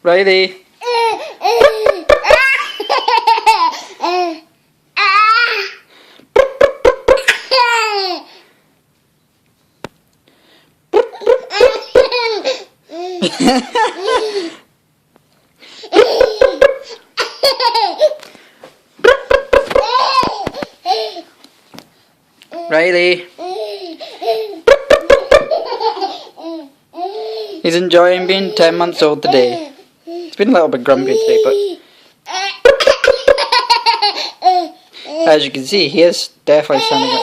Riley. Riley. He's enjoying being 10 months old today. He's been a little bit grumpy today, but as you can see, he is definitely standing up.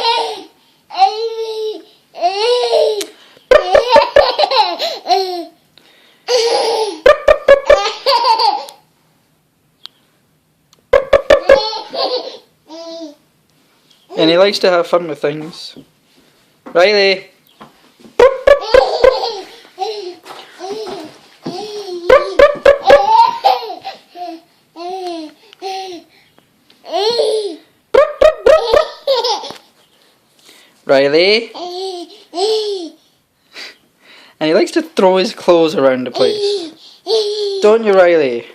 And he likes to have fun with things. Riley! Riley! And he likes to throw his clothes around the place. Don't you, Riley?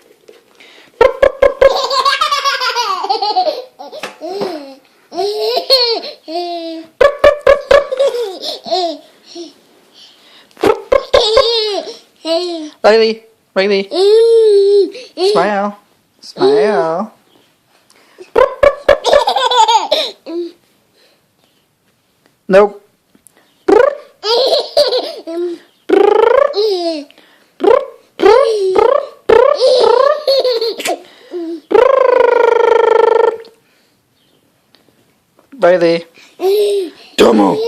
Riley, Riley, smile, smile. Nope. Riley, Domo,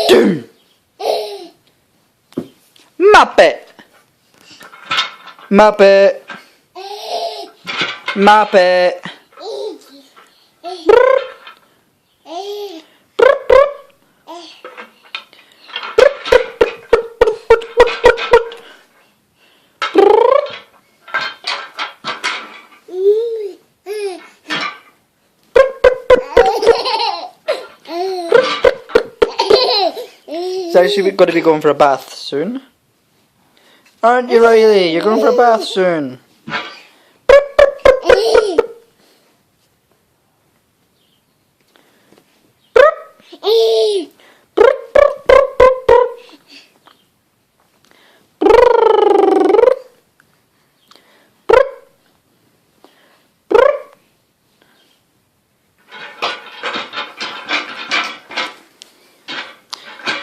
Doom. Muppet! Muppet! Muppet! So you're going to be going for a bath soon? Aren't you, Riley? You're going for a bath soon.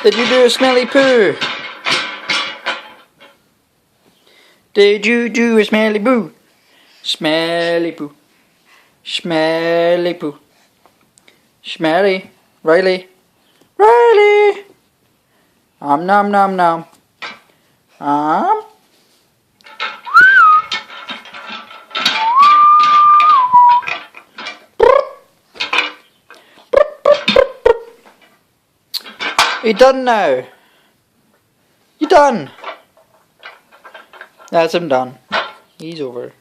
Did you do a smelly poo? Did you do a smelly poo? Smelly poo. Smelly poo. Smelly. Riley. Riley. Nom nom nom. You done now? You done? That's him done. He's over.